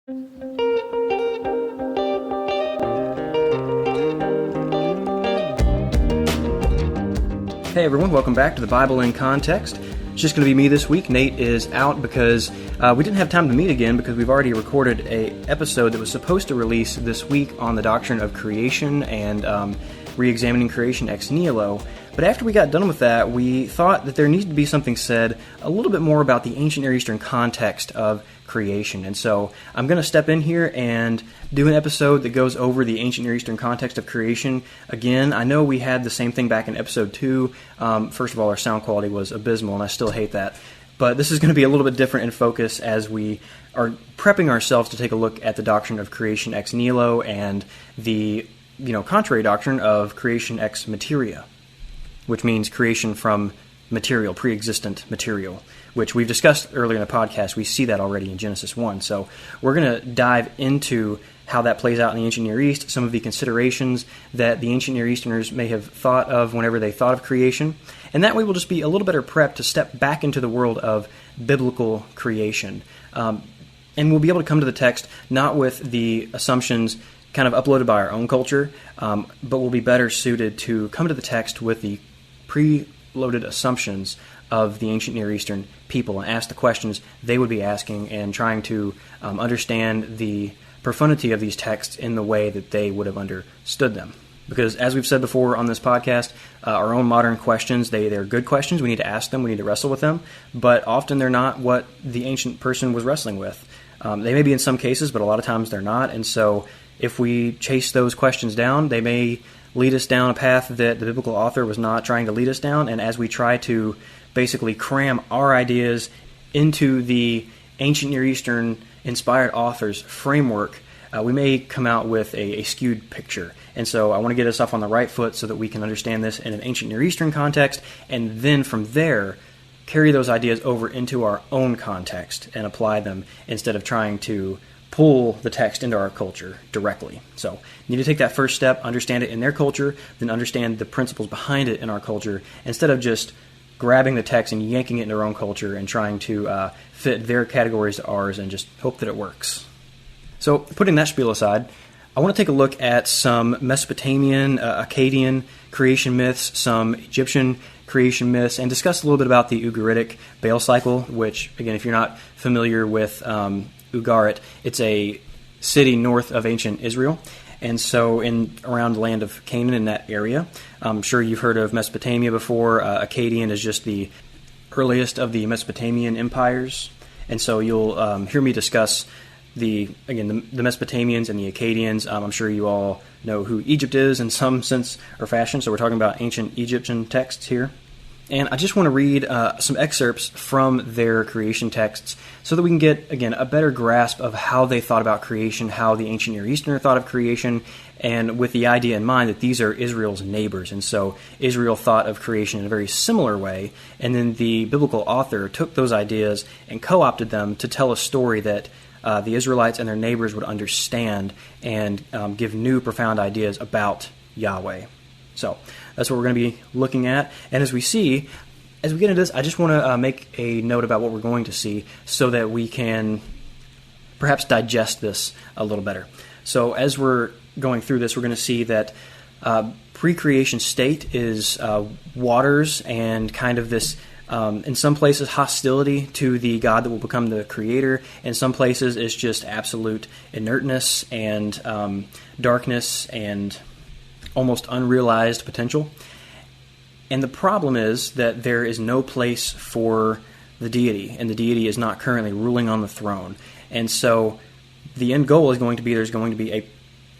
Hey everyone, welcome back to the Bible in Context. It's just going to be me this week. Nate is out because we didn't have time to meet again because we've already recorded an episode that was supposed to release this week on the doctrine of creation and re-examining creation ex nihilo. But after we got done with that, we thought that there needed to be something said a little bit more about the ancient Near Eastern context of creation. And so I'm going to step in here and do an episode that goes over the ancient Near Eastern context of creation. Again, I know we had the same thing back in episode 2. First of all, our sound quality was abysmal, and I still hate that. But this is going to be a little bit different in focus as we are prepping ourselves to take a look at the doctrine of creation ex nihilo and the contrary doctrine of creation ex materia, which means creation from material, pre-existent material, which we've discussed earlier in the podcast. We see that already in Genesis 1. So we're going to dive into how that plays out in the ancient Near East, some of the considerations that the ancient Near Easterners may have thought of whenever they thought of creation, and that way we'll just be a little better prepped to step back into the world of biblical creation. And we'll be able to come to the text not with the assumptions kind of uploaded by our own culture, but we'll be better suited to come to the text with the preloaded assumptions of the ancient Near Eastern people and ask the questions they would be asking and trying to understand the profundity of these texts in the way that they would have understood them. Because as we've said before on this podcast, our own modern questions, they're good questions. We need to ask them. We need to wrestle with them. But often they're not what the ancient person was wrestling with. They may be in some cases, but a lot of times they're not. And so if we chase those questions down, they may lead us down a path that the biblical author was not trying to lead us down. And as we try to basically cram our ideas into the ancient Near Eastern inspired author's framework, we may come out with a skewed picture. And so I want to get us off on the right foot so that we can understand this in an ancient Near Eastern context, and then from there carry those ideas over into our own context and apply them instead of trying to pull the text into our culture directly. So you need to take that first step, understand it in their culture, then understand the principles behind it in our culture, instead of just grabbing the text and yanking it into our own culture and trying to fit their categories to ours and just hope that it works. So putting that spiel aside, I want to take a look at some Mesopotamian, Akkadian creation myths, some Egyptian creation myths, and discuss a little bit about the Ugaritic Baal cycle, which, again, if you're not familiar with Ugarit, it's a city north of ancient Israel, and so around the land of Canaan in that area. I'm sure you've heard of Mesopotamia before. Akkadian is just the earliest of the Mesopotamian empires, and so you'll hear me discuss the Mesopotamians and the Akkadians. I'm sure you all know who Egypt is in some sense or fashion, so we're talking about ancient Egyptian texts here. And I just want to read some excerpts from their creation texts so that we can get, again, a better grasp of how they thought about creation, how the ancient Near Easterner thought of creation, and with the idea in mind that these are Israel's neighbors. And so Israel thought of creation in a very similar way, and then the biblical author took those ideas and co-opted them to tell a story that the Israelites and their neighbors would understand and give new profound ideas about Yahweh. So that's what we're going to be looking at. And as we get into this, I just want to make a note about what we're going to see so that we can perhaps digest this a little better. So as we're going through this, we're going to see that pre-creation state is waters and kind of this, in some places, hostility to the God that will become the creator. In some places, it's just absolute inertness and darkness and almost unrealized potential. And the problem is that there is no place for the deity, and the deity is not currently ruling on the throne. And so the end goal is going to be there's going to be a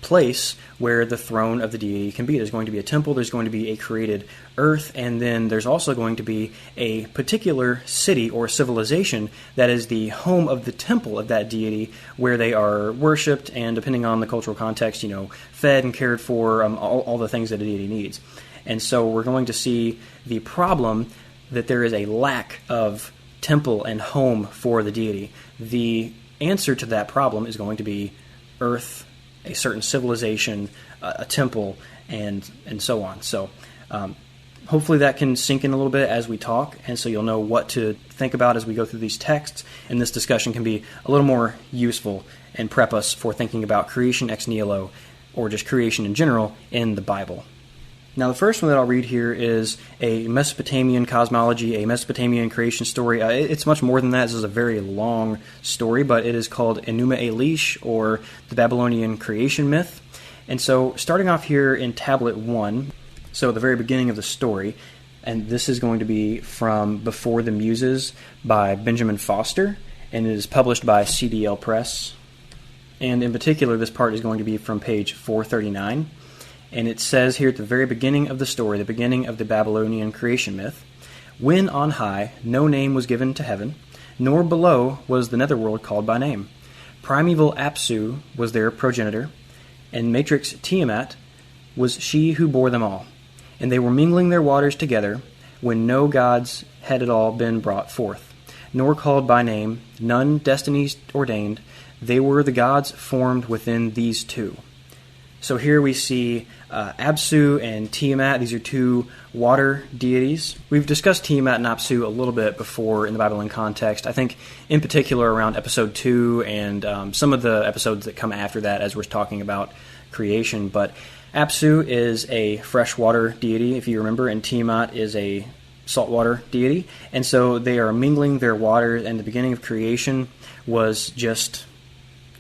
place where the throne of the deity can be. There's going to be a temple, there's going to be a created earth, and then there's also going to be a particular city or civilization that is the home of the temple of that deity, where they are worshipped and, depending on the cultural context, fed and cared for, all the things that a deity needs. And so we're going to see the problem that there is a lack of temple and home for the deity. The answer to that problem is going to be earth, a certain civilization, a temple, and so on. So hopefully that can sink in a little bit as we talk, and so you'll know what to think about as we go through these texts, and this discussion can be a little more useful and prep us for thinking about creation ex nihilo, or just creation in general, in the Bible. Now, the first one that I'll read here is a Mesopotamian cosmology, a Mesopotamian creation story. It's much more than that. This is a very long story, but it is called Enuma Elish, or the Babylonian creation myth. And so, starting off here in Tablet 1, so the very beginning of the story, and this is going to be from Before the Muses by Benjamin Foster, and it is published by CDL Press. And in particular, this part is going to be from page 439. And it says here at the very beginning of the story, the beginning of the Babylonian creation myth, when on high no name was given to heaven, nor below was the netherworld called by name. Primeval Apsu was their progenitor, and matrix Tiamat was she who bore them all. And they were mingling their waters together, when no gods had at all been brought forth, nor called by name, none destinies ordained. They were the gods formed within these two. So here we see Apsu and Tiamat. These are two water deities. We've discussed Tiamat and Apsu a little bit before in the Bible in context. I think in particular around episode 2 and some of the episodes that come after that as we're talking about creation. But Apsu is a freshwater deity, if you remember, and Tiamat is a saltwater deity. And so they are mingling their waters, and the beginning of creation was just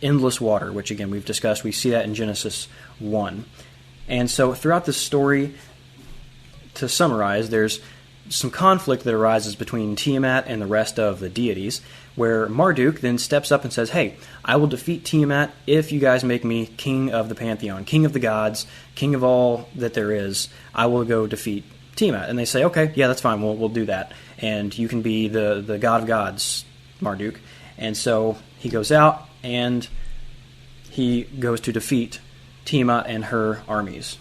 endless water, which again we've discussed. We see that in Genesis 1. And so throughout this story, to summarize, there's some conflict that arises between Tiamat and the rest of the deities, where Marduk then steps up and says, hey, I will defeat Tiamat if you guys make me king of the pantheon, king of the gods, king of all that there is. I will go defeat Tiamat. And they say, okay, yeah, that's fine, we'll do that. And you can be the god of gods, Marduk. And so he goes out and he goes to defeat Tiamat and her armies.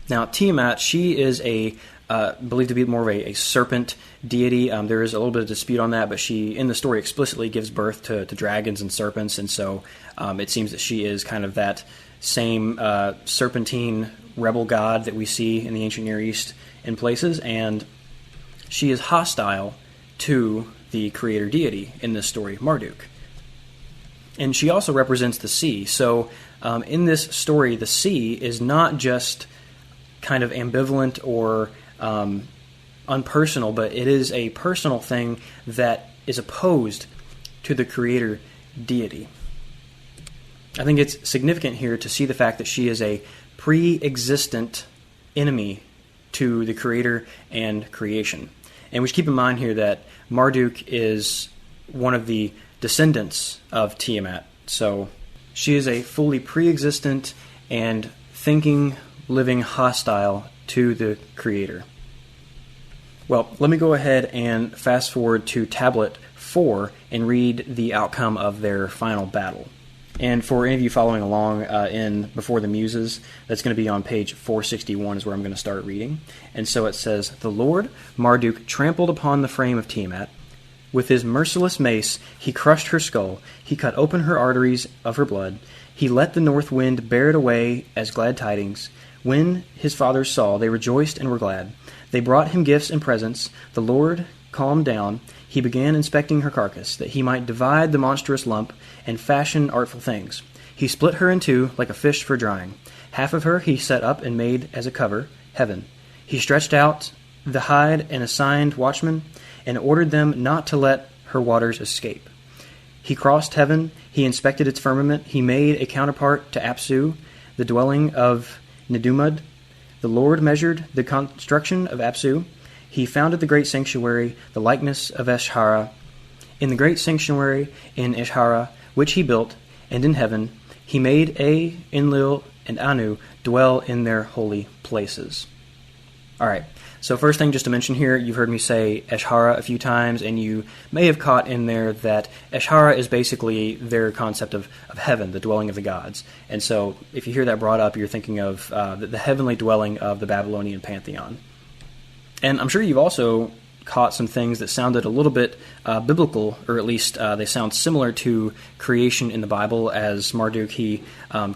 Now, Tiamat, she is believed to be more of a serpent deity. There is a little bit of dispute on that, but she, in the story, explicitly gives birth to dragons and serpents, and so it seems that she is kind of that same serpentine rebel god that we see in the ancient Near East in places, and she is hostile to the creator deity in this story, Marduk. And she also represents the sea. So in this story, the sea is not just kind of ambivalent or unpersonal, but it is a personal thing that is opposed to the creator deity. I think it's significant here to see the fact that she is a pre-existent enemy to the creator and creation. And we should keep in mind here that Marduk is one of the descendants of Tiamat. So she is a fully pre-existent and thinking, living hostile to the creator. Well, let me go ahead and fast forward to Tablet 4 and read the outcome of their final battle. And for any of you following along in Before the Muses, that's going to be on page 461 is where I'm going to start reading. And so it says, the Lord Marduk trampled upon the frame of Tiamat. With his merciless mace, he crushed her skull. He cut open her arteries of her blood. He let the north wind bear it away as glad tidings. When his fathers saw, they rejoiced and were glad. They brought him gifts and presents. The Lord calmed down. He began inspecting her carcass, that he might divide the monstrous lump and fashion artful things. He split her in two like a fish for drying. Half of her he set up and made as a cover, heaven. He stretched out the hide and assigned watchmen, and ordered them not to let her waters escape. He crossed heaven, he inspected its firmament, he made a counterpart to Apsu, the dwelling of Nedumud. The Lord measured the construction of Apsu. He founded the great sanctuary, the likeness of Eshara. In the great sanctuary in Eshara, which he built, and in heaven, he made Enlil, and Anu dwell in their holy places. All right. So first thing just to mention here, you've heard me say Eshara a few times, and you may have caught in there that Eshara is basically their concept of heaven, the dwelling of the gods. And so if you hear that brought up, you're thinking of the heavenly dwelling of the Babylonian pantheon. And I'm sure you've also caught some things that sounded a little bit biblical, or at least they sound similar to creation in the Bible. As Marduk, he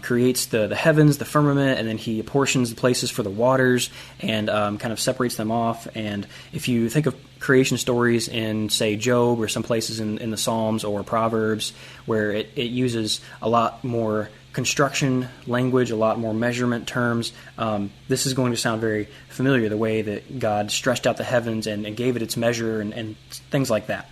creates the heavens, the firmament, and then he apportions the places for the waters and kind of separates them off. And if you think of creation stories in, say, Job or some places in the Psalms or Proverbs, where it uses a lot more construction language, a lot more measurement terms, this is going to sound very familiar, the way that God stretched out the heavens and gave it its measure and things like that.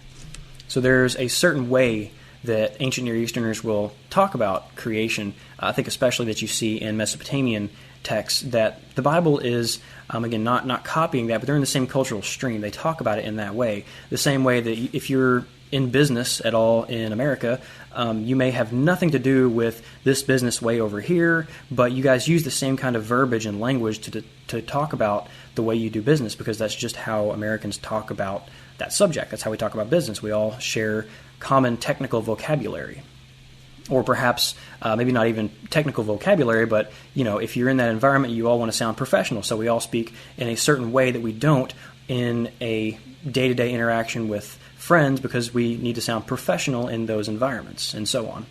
So there's a certain way that ancient Near Easterners will talk about creation. I think especially that you see in Mesopotamian texts, that the Bible is, again, not copying that, but they're in the same cultural stream. They talk about it in that way. The same way that if you're in business at all in America, you may have nothing to do with this business way over here, but you guys use the same kind of verbiage and language to talk about the way you do business, because that's just how Americans talk about that subject. That's how we talk about business. We all share common technical vocabulary. Or perhaps maybe not even technical vocabulary, but if you're in that environment, you all want to sound professional. So we all speak in a certain way that we don't in a day-to-day interaction with friends, because we need to sound professional in those environments, and so on.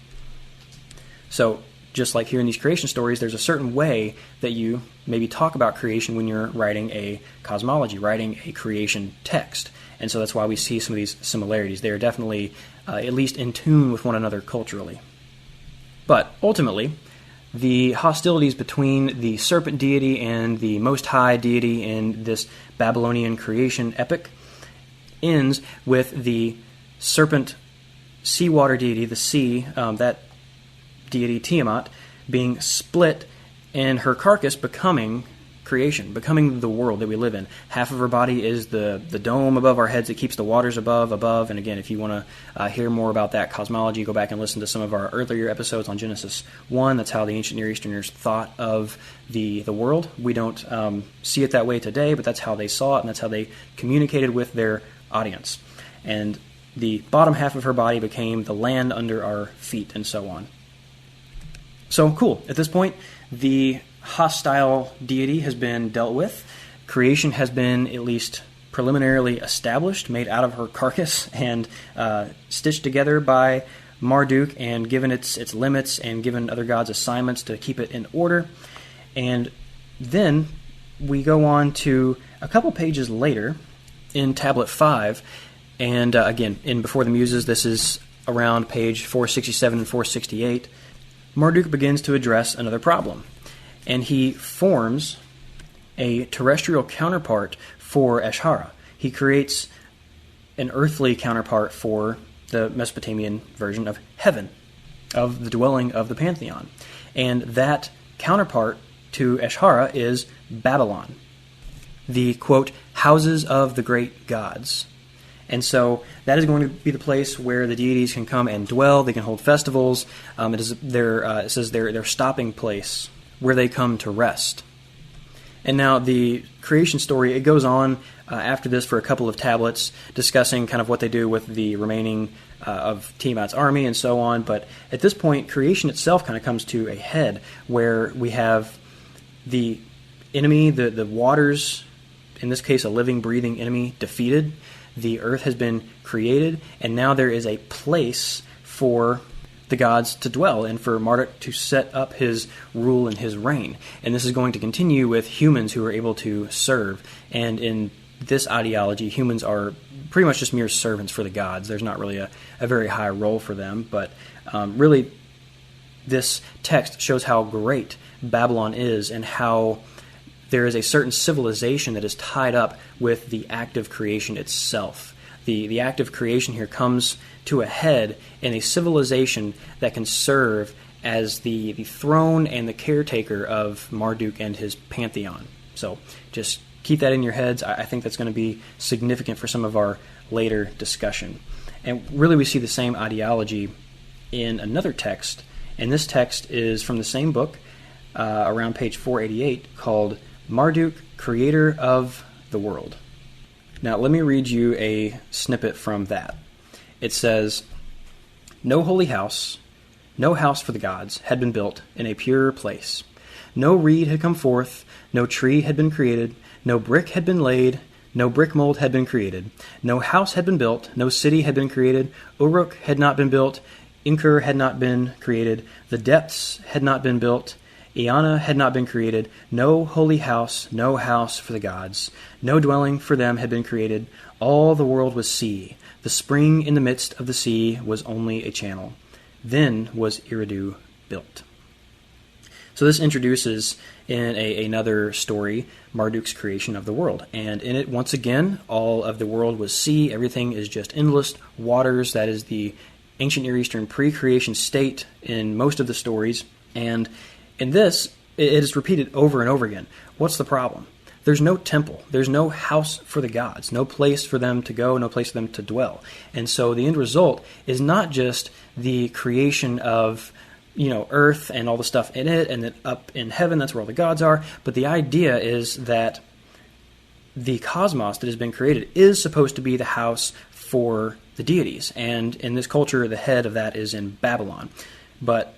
So just like here in these creation stories, there's a certain way that you maybe talk about creation when you're writing a cosmology, writing a creation text. And so that's why we see some of these similarities. They are definitely at least in tune with one another culturally. But ultimately, the hostilities between the serpent deity and the Most High deity in this Babylonian creation epic ends with the serpent seawater deity, the sea, that deity Tiamat, being split and her carcass becoming creation, becoming the world that we live in. Half of her body is the dome above our heads that keeps the waters above. And again, if you want to hear more about that cosmology, go back and listen to some of our earlier episodes on Genesis 1. That's how the ancient Near Easterners thought of the world. We don't see it that way today, but that's how they saw it, and that's how they communicated with their audience. And the bottom half of her body became the land under our feet, and so on. So cool. At this point, the hostile deity has been dealt with. Creation has been at least preliminarily established, made out of her carcass, and stitched together by Marduk, and given its limits, and given other gods assignments to keep it in order. And then we go on to a couple pages later in Tablet 5, and again, in Before the Muses, this is around page 467 and 468, Marduk begins to address another problem. And he forms a terrestrial counterpart for Eshara. He creates an earthly counterpart for the Mesopotamian version of heaven, of the dwelling of the pantheon. And that counterpart to Eshara is Babylon, the, quote, houses of the great gods. And so that is going to be the place where the deities can come and dwell. They can hold festivals. It says their stopping place, where they come to rest. And now the creation story, it goes on after this for a couple of tablets, discussing kind of what they do with the remaining of Tiamat's army and so on. But at this point, creation itself kind of comes to a head, where we have the enemy, the waters, in this case a living, breathing enemy, defeated. The earth has been created, and now there is a place for the gods to dwell, and for Marduk to set up his rule and his reign. And this is going to continue with humans who are able to serve. And in this ideology, humans are pretty much just mere servants for the gods. There's not really a very high role for them, but really this text shows how great Babylon is, and how there is a certain civilization that is tied up with the act of creation itself. The act of creation here comes to a head in a civilization that can serve as the throne and the caretaker of Marduk and his pantheon. So just keep that in your heads. I think that's going to be significant for some of our later discussion. And really we see the same ideology in another text, and this text is from the same book, around page 488, called Marduk, Creator of the World. Now, let me read you a snippet from that. It says, "No holy house, no house for the gods, had been built in a purer place. No reed had come forth, no tree had been created, no brick had been laid, No brick mold had been created. No house had been built. No city had been created. Uruk had not been built. Inkur had not been created. The depths had not been built. Eana had not been created. No holy house, no house for the gods. No dwelling for them had been created. All the world was sea. The spring in the midst of the sea was only a channel. Then was Eridu built. So this introduces in another story Marduk's creation of the world. And in it, once again, all of the world was sea. Everything is just endless waters. That is the ancient Near Eastern pre-creation state in most of the stories. And in this, it is repeated over and over again. What's the problem? There's no temple. There's no house for the gods. No place for them to go, no place for them to dwell. And so the end result is not just the creation of earth and all the stuff in it, and then up in heaven, that's where all the gods are. But the idea is that the cosmos that has been created is supposed to be the house for the deities. And in this culture, the head of that is in Babylon. But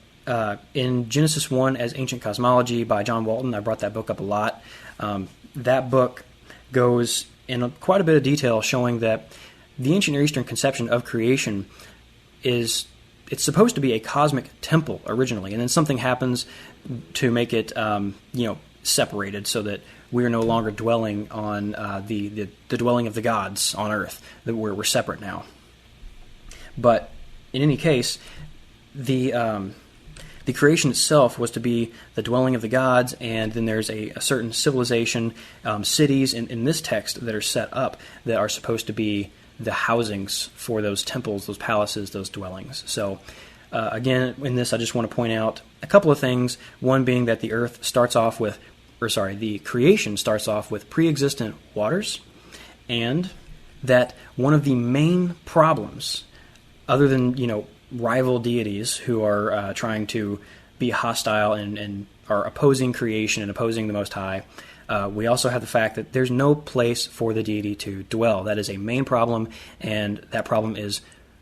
in Genesis 1 as Ancient Cosmology by John Walton, I brought that book up a lot. That book goes in quite a bit of detail showing that the ancient Near Eastern conception of creation it's supposed to be a cosmic temple originally, and then something happens to make it, separated so that we are no longer dwelling on the dwelling of the gods on earth, that we're separate now. But in any case, the creation itself was to be the dwelling of the gods, and then there's a certain civilization, cities in this text that are set up that are supposed to be the housings for those temples, those palaces, those dwellings. So again, in this I just want to point out a couple of things, one being that the creation starts off with pre-existent waters, and that one of the main problems, other than, rival deities who are trying to be hostile and are opposing creation and opposing the Most High, we also have the fact that there's no place for the deity to dwell. That is a main problem, and that problem is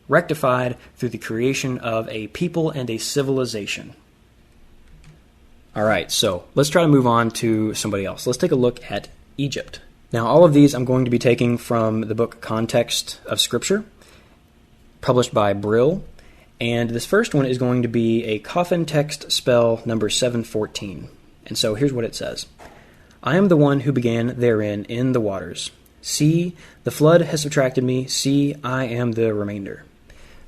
rectified through the creation of a people and a civilization. All right, so let's try to move on to somebody else. Let's take a look at Egypt. Now, all of these I'm going to be taking from the book Context of Scripture, published by Brill. And this first one is going to be a coffin text spell number 714. And so here's what it says. I am the one who began therein in the waters. See, the flood has subtracted me. See, I am the remainder.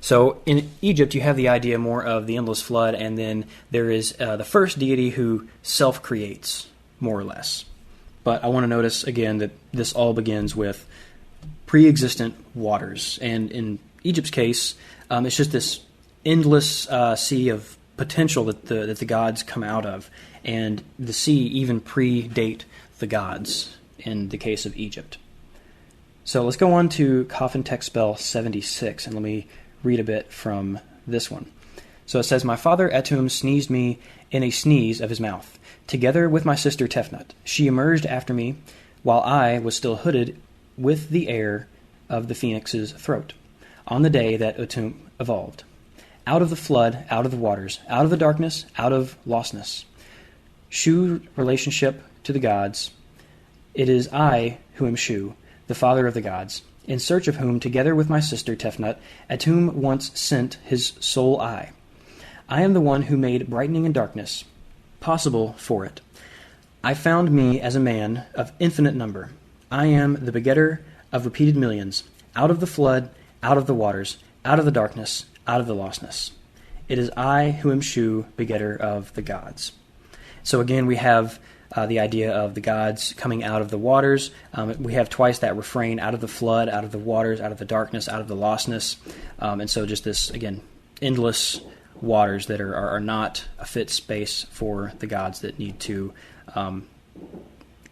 So in Egypt, you have the idea more of the endless flood, and then there is the first deity who self-creates, more or less. But I want to notice, again, that this all begins with pre-existent waters. And in Egypt's case, it's just this endless sea of potential that the gods come out of. And the sea even predate the gods in the case of Egypt. So let's go on to Coffin Text Spell 76, and let me read a bit from this one. So it says, My father Atum sneezed me in a sneeze of his mouth, together with my sister Tefnut. She emerged after me, while I was still hooded with the air of the phoenix's throat, on the day that Atum evolved. Out of the flood, out of the waters, out of the darkness, out of lostness. Shu relationship to the gods. It is I who am Shu, the father of the gods, in search of whom, together with my sister Tefnut, Atum once sent his sole eye. I am the one who made brightening in darkness possible for it. I found me as a man of infinite number. I am the begetter of repeated millions, out of the flood, out of the waters, out of the darkness, out of the lostness. It is I who am Shu, begetter of the gods. So again, we have the idea of the gods coming out of the waters. We have twice that refrain, out of the flood, out of the waters, out of the darkness, out of the lostness. And so just this, again, endless waters that are not a fit space for the gods, that need to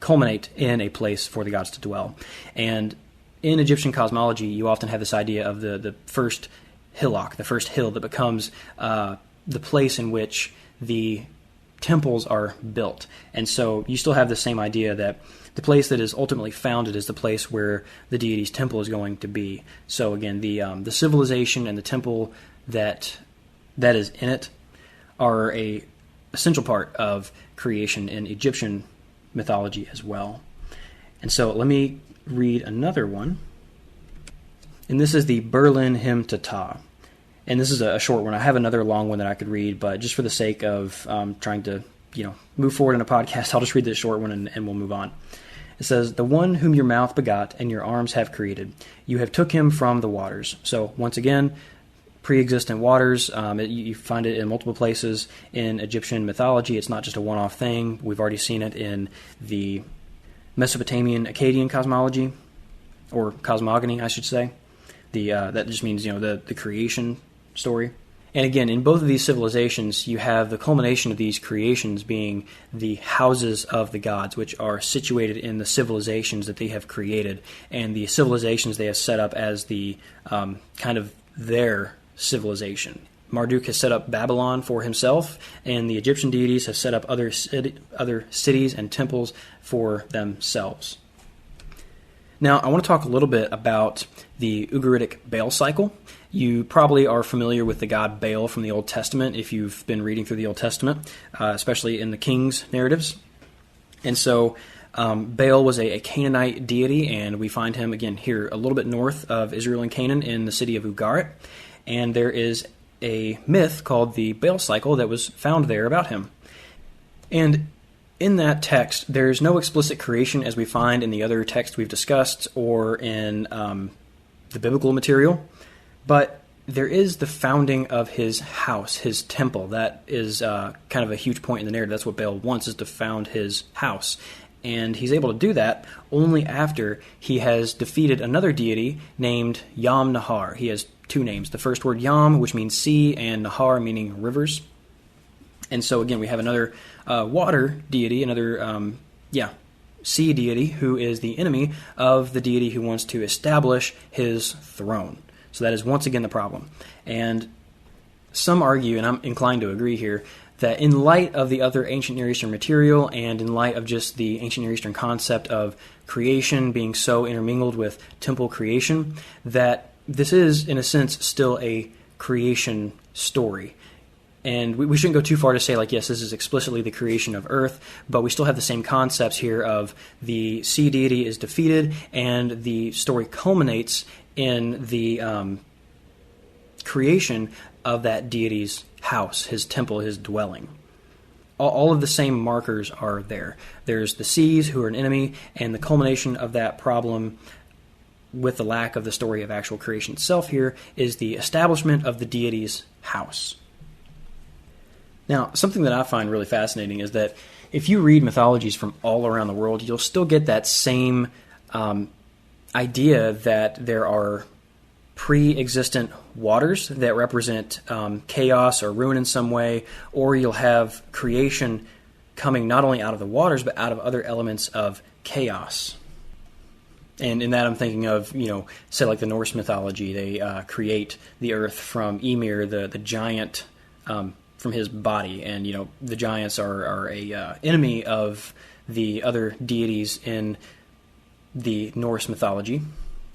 culminate in a place for the gods to dwell. And in Egyptian cosmology, you often have this idea of the first hillock, the first hill that becomes the place in which the temples are built. And so you still have the same idea that the place that is ultimately founded is the place where the deity's temple is going to be. So again, the civilization and the temple that is in it are a essential part of creation in Egyptian mythology as well. And so let me read another one. And this is the Berlin Hymn to Ptah. And this is a short one. I have another long one that I could read, but just for the sake of trying to move forward in a podcast, I'll just read this short one and we'll move on. It says, "The one whom your mouth begot and your arms have created, you have took him from the waters." So once again, pre-existent waters. You find it in multiple places in Egyptian mythology. It's not just a one-off thing. We've already seen it in the Mesopotamian Akkadian cosmology, or cosmogony, I should say. That just means the creation story. And again, in both of these civilizations, you have the culmination of these creations being the houses of the gods, which are situated in the civilizations that they have created, and the civilizations they have set up as the kind of their civilization. Marduk has set up Babylon for himself, and the Egyptian deities have set up other cities and temples for themselves. Now, I want to talk a little bit about the Ugaritic Baal cycle. You probably are familiar with the god Baal from the Old Testament if you've been reading through the Old Testament, especially in the King's narratives. And so Baal was a Canaanite deity, and we find him, again, here a little bit north of Israel and Canaan in the city of Ugarit. And there is a myth called the Baal cycle that was found there about him. And in that text, there's no explicit creation as we find in the other texts we've discussed or in the biblical material, but there is the founding of his house, his temple. That is kind of a huge point in the narrative. That's what Baal wants, is to found his house. And he's able to do that only after he has defeated another deity named Yam Nahar. He has two names. The first word, Yam, which means sea, and Nahar, meaning rivers. And so, again, we have another water deity, another sea deity, who is the enemy of the deity who wants to establish his throne. So that is once again the problem. And some argue, and I'm inclined to agree here, that in light of the other ancient Near Eastern material and in light of just the ancient Near Eastern concept of creation being so intermingled with temple creation, that this is, in a sense, still a creation story. And we shouldn't go too far to say, like, yes, this is explicitly the creation of Earth, but we still have the same concepts here of the sea deity is defeated, and the story culminates in the creation of that deity's house, his temple, his dwelling. All of the same markers are there. There's the seas, who are an enemy, and the culmination of that problem with the lack of the story of actual creation itself here is the establishment of the deity's house. Now, something that I find really fascinating is that if you read mythologies from all around the world, you'll still get that same idea that there are pre-existent waters that represent chaos or ruin in some way, or you'll have creation coming not only out of the waters, but out of other elements of chaos. And in that I'm thinking of, say like the Norse mythology, they create the earth from Ymir, the giant, from his body, and the giants are a enemy of the other deities in the Norse mythology,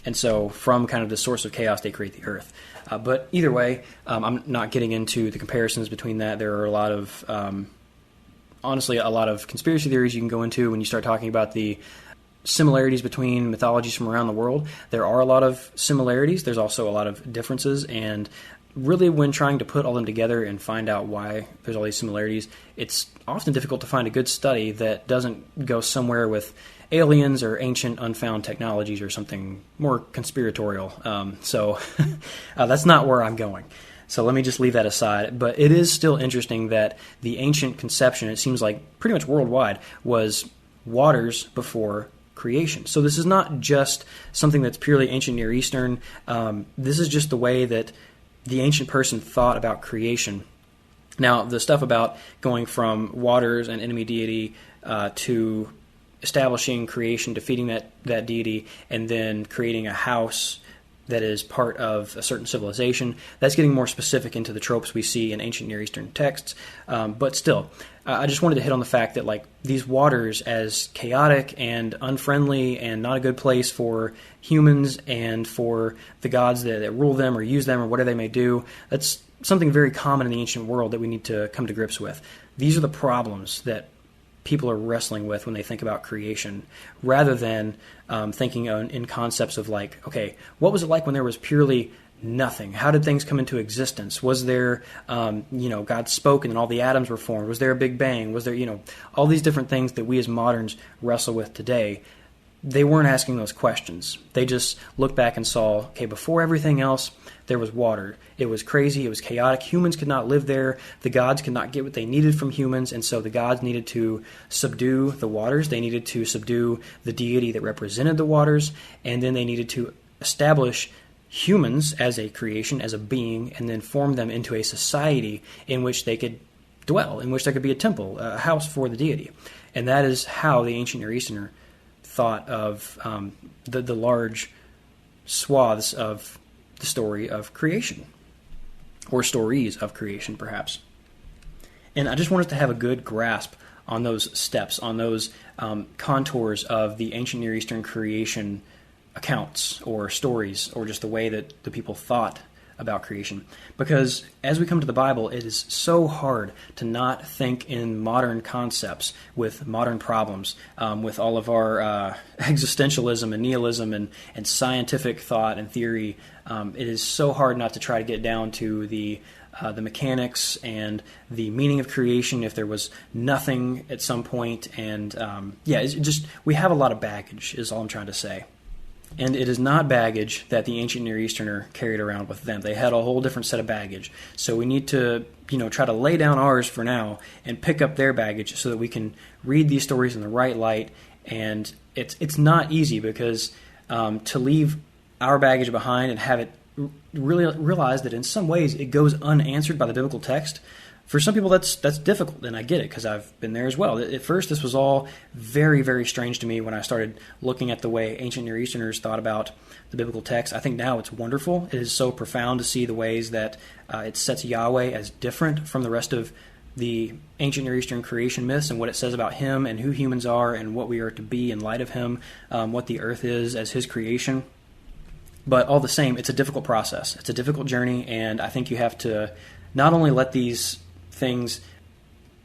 and so from kind of the source of chaos they create the earth. But either way, I'm not getting into the comparisons between that. There are a lot of honestly a lot of conspiracy theories you can go into when you start talking about the similarities between mythologies from around the world. There are a lot of similarities. There's also a lot of differences, and really, when trying to put all them together and find out why there's all these similarities, it's often difficult to find a good study that doesn't go somewhere with aliens or ancient unfound technologies or something more conspiratorial. So that's not where I'm going. So let me just leave that aside. But it is still interesting that the ancient conception, it seems like pretty much worldwide, was waters before creation. So this is not just something that's purely ancient Near Eastern. This is just the way that the ancient person thought about creation. Now, the stuff about going from waters and enemy deity to establishing creation, defeating that deity, and then creating a house that is part of a certain civilization, that's getting more specific into the tropes we see in ancient Near Eastern texts. But still, I just wanted to hit on the fact that like these waters, as chaotic and unfriendly and not a good place for humans and for the gods that rule them or use them or whatever they may do, that's something very common in the ancient world that we need to come to grips with. These are the problems that people are wrestling with when they think about creation, rather than thinking in concepts of like, okay, what was it like when there was purely nothing? How did things come into existence? Was there, God spoke and then all the atoms were formed? Was there a Big Bang? Was there, all these different things that we as moderns wrestle with today? They weren't asking those questions. They just looked back and saw, okay, before everything else, there was water. It was crazy. It was chaotic. Humans could not live there. The gods could not get what they needed from humans, and so the gods needed to subdue the waters. They needed to subdue the deity that represented the waters, and then they needed to establish humans as a creation, as a being, and then form them into a society in which they could dwell, in which there could be a temple, a house for the deity. And that is how the ancient Near Easterner thought of the large swaths of the story of creation, or stories of creation, perhaps. And I just want us to have a good grasp on those steps, on those contours of the ancient Near Eastern creation accounts or stories, or just the way that the people thought about creation. Because as we come to the Bible, it is so hard to not think in modern concepts with modern problems, with all of our existentialism and nihilism and scientific thought and theory. It is so hard not to try to get down to the mechanics and the meaning of creation if there was nothing at some point. And it's just, we have a lot of baggage is all I'm trying to say. And it is not baggage that the ancient Near Easterner carried around with them. They had a whole different set of baggage. So we need to, try to lay down ours for now and pick up their baggage so that we can read these stories in the right light. And it's not easy, because to leave our baggage behind and have it really realize that in some ways it goes unanswered by the biblical text, for some people that's difficult, and I get it, because I've been there as well. At first, this was all very, very strange to me when I started looking at the way ancient Near Easterners thought about the biblical text. I think now it's wonderful. It is so profound to see the ways that it sets Yahweh as different from the rest of the ancient Near Eastern creation myths, and what it says about Him and who humans are and what we are to be in light of Him, what the earth is as His creation. But all the same, it's a difficult process. It's a difficult journey, and I think you have to not only let these things,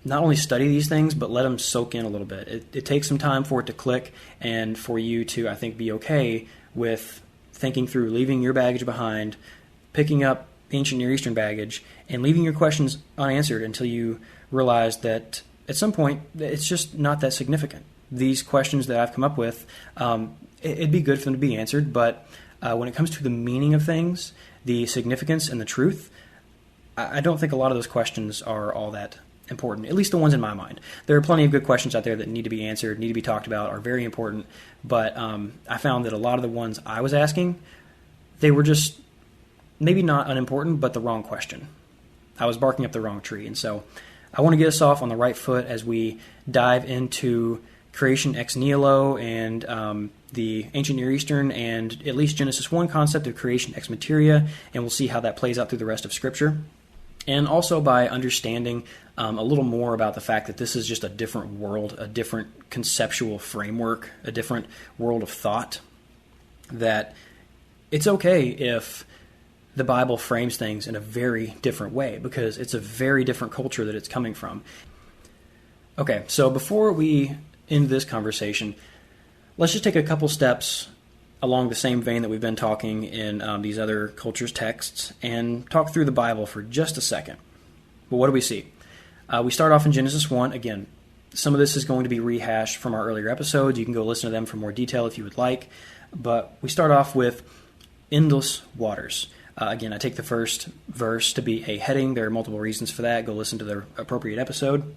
not only study these things, but let them soak in a little bit. It takes some time for it to click, and for you to, I think, be okay with thinking through leaving your baggage behind, picking up ancient Near Eastern baggage, and leaving your questions unanswered until you realize that at some point it's just not that significant. These questions that I've come up with, it'd be good for them to be answered, but when it comes to the meaning of things, the significance and the truth, I don't think a lot of those questions are all that important, at least the ones in my mind. There are plenty of good questions out there that need to be answered, need to be talked about, are very important, but I found that a lot of the ones I was asking, they were just maybe not unimportant, but the wrong question. I was barking up the wrong tree, and so I want to get us off on the right foot as we dive into creation ex nihilo and the ancient Near Eastern and at least Genesis 1 concept of creation ex materia, and we'll see how that plays out through the rest of Scripture. And also by understanding a little more about the fact that this is just a different world, a different conceptual framework, a different world of thought, that it's okay if the Bible frames things in a very different way, because it's a very different culture that it's coming from. Okay, so before we end this conversation, let's just take a couple steps along the same vein that we've been talking in these other cultures' texts, and talk through the Bible for just a second. But what do we see? We start off in Genesis 1. Again, some of this is going to be rehashed from our earlier episodes. You can go listen to them for more detail if you would like. But we start off with endless waters. Again, I take the first verse to be a heading. There are multiple reasons for that. Go listen to the appropriate episode.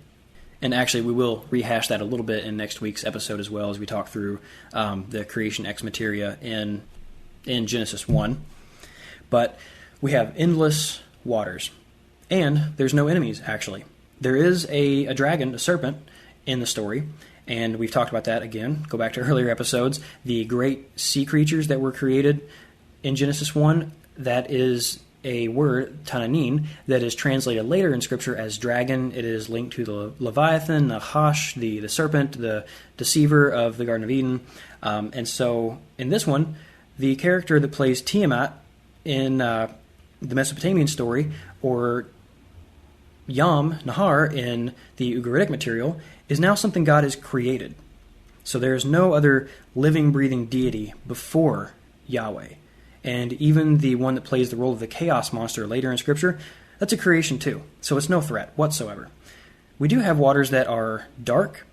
And actually, we will rehash that a little bit in next week's episode as well, as we talk through the creation ex materia in Genesis 1. But we have endless waters. And there's no enemies, actually. There is a dragon, a serpent, in the story. And we've talked about that again. Go back to earlier episodes. The great sea creatures that were created in Genesis 1, that is a word, Tananin, that is translated later in Scripture as dragon. It is linked to the Leviathan, Nahash, the serpent, the deceiver of the Garden of Eden. And so in this one, the character that plays Tiamat in the Mesopotamian story, or Yam, Nahar, in the Ugaritic material, is now something God has created. So there's no other living, breathing deity before Yahweh. And even the one that plays the role of the chaos monster later in Scripture, that's a creation too. So it's no threat whatsoever. We do have waters that are dark,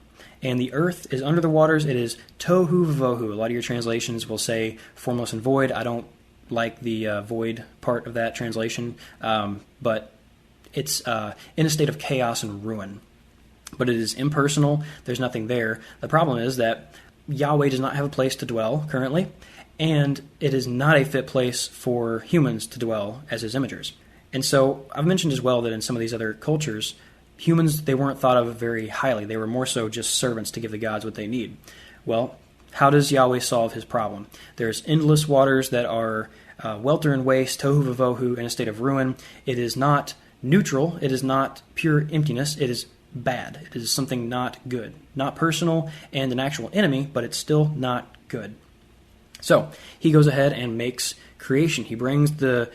and the earth is under the waters. It is tohu vavohu. A lot of your translations will say formless and void. I don't like the void part of that translation, but it's in a state of chaos and ruin. But it is impersonal. There's nothing there. The problem is that Yahweh does not have a place to dwell currently, and it is not a fit place for humans to dwell as his imagers. And so I've mentioned as well that in some of these other cultures, humans, they weren't thought of very highly. They were more so just servants to give the gods what they need. Well, how does Yahweh solve his problem? There's endless waters that are welter and waste, tohu vavohu, in a state of ruin. It is not neutral. It is not pure emptiness. It is bad. It is something not good. Not personal and an actual enemy, but it's still not good. So he goes ahead and makes creation. He brings the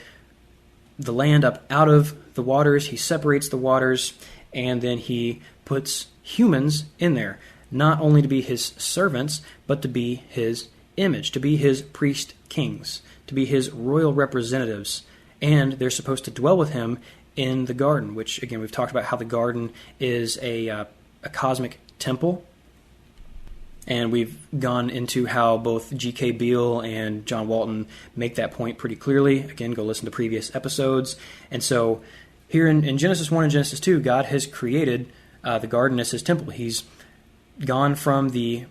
land up out of the waters. He separates the waters, and then he puts humans in there, not only to be his servants, but to be his image, to be his priest kings, to be his royal representatives, and they're supposed to dwell with him in the garden, which, again, we've talked about how the garden is a cosmic temple, and we've gone into how both G.K. Beale and John Walton make that point pretty clearly. Again, go listen to previous episodes. And so here in Genesis 1 and Genesis 2, God has created the garden as his temple. He's gone from the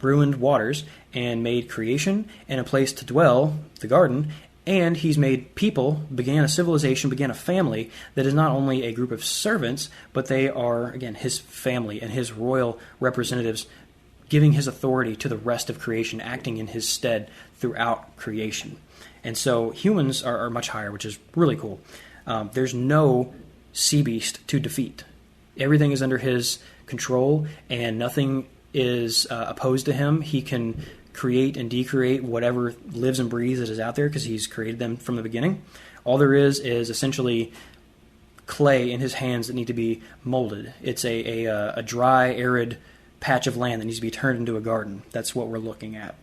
ruined waters and made creation and a place to dwell, the garden, and he's made people, began a civilization, began a family that is not only a group of servants, but they are, again, his family and his royal representatives, giving his authority to the rest of creation, acting in his stead throughout creation. And so humans are much higher, which is really cool. There's no sea beast to defeat. Everything is under his control, and nothing is opposed to him. He can create and decreate whatever lives and breathes that is out there because he's created them from the beginning. All there is essentially clay in his hands that need to be molded. It's a dry, arid patch of land that needs to be turned into a garden. That's what we're looking at.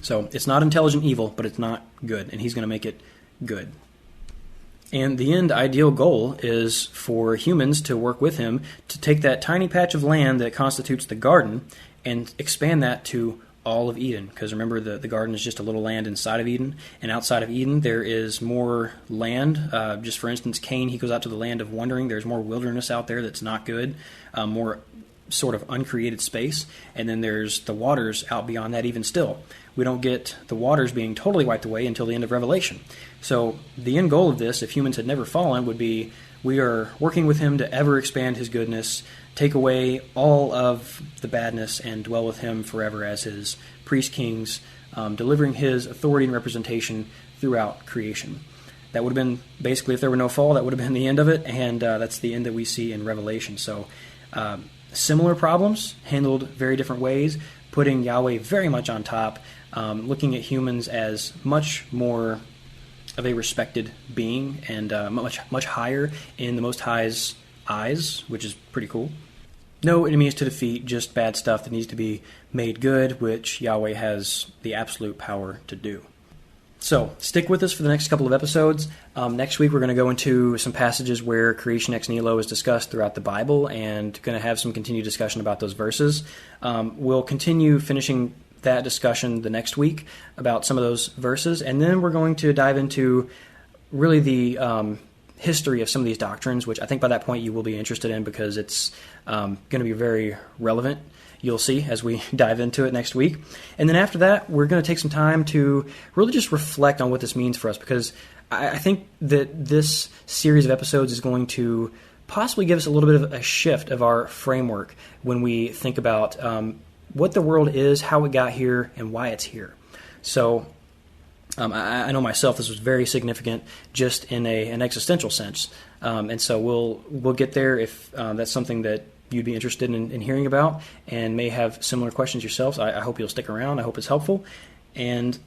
So it's not intelligent evil, but it's not good, and he's going to make it good. And the end ideal goal is for humans to work with him to take that tiny patch of land that constitutes the garden and expand that to all of Eden. Because remember, the garden is just a little land inside of Eden, and outside of Eden there is more land. Just for instance, Cain, he goes out to the land of wandering. There's more wilderness out there that's not good, more sort of uncreated space, and then there's the waters out beyond that even still. We don't get the waters being totally wiped away until the end of Revelation. So the end goal of this, if humans had never fallen, would be we are working with him to ever expand his goodness, take away all of the badness, and dwell with him forever as his priest kings, delivering his authority and representation throughout creation. That would have been, basically, if there were no fall, that would have been the end of it, and that's the end that we see in Revelation. So similar problems, handled very different ways, putting Yahweh very much on top, looking at humans as much more of a respected being and much higher in the Most High's eyes, which is pretty cool. No enemies to defeat, just bad stuff that needs to be made good, which Yahweh has the absolute power to do. So, stick with us for the next couple of episodes. Next week we're going to go into some passages where creation ex nihilo is discussed throughout the Bible, and going to have some continued discussion about those verses. We'll continue finishing that discussion the next week about some of those verses, and then we're going to dive into really the history of some of these doctrines, which I think by that point you will be interested in because it's going to be very relevant. You'll see as we dive into it next week. And then after that, we're going to take some time to really just reflect on what this means for us, because I think that this series of episodes is going to possibly give us a little bit of a shift of our framework when we think about what the world is, how it got here, and why it's here. So I know myself this was very significant just in an existential sense. And so we'll get there if that's something that you'd be interested in hearing about and may have similar questions yourselves. I hope you'll stick around. I hope it's helpful. And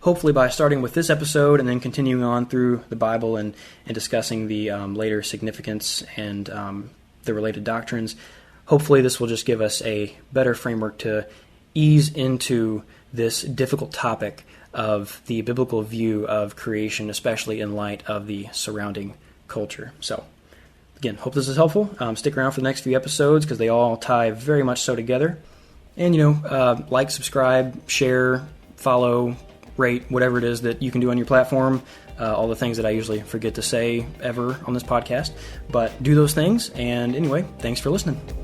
hopefully by starting with this episode and then continuing on through the Bible and discussing the later significance and the related doctrines, hopefully this will just give us a better framework to ease into this difficult topic of the biblical view of creation, especially in light of the surrounding culture. So, again, hope this is helpful. Stick around for the next few episodes because they all tie very much so together. And, like, subscribe, share, follow, rate, whatever it is that you can do on your platform. All the things that I usually forget to say ever on this podcast. But do those things. And anyway, thanks for listening.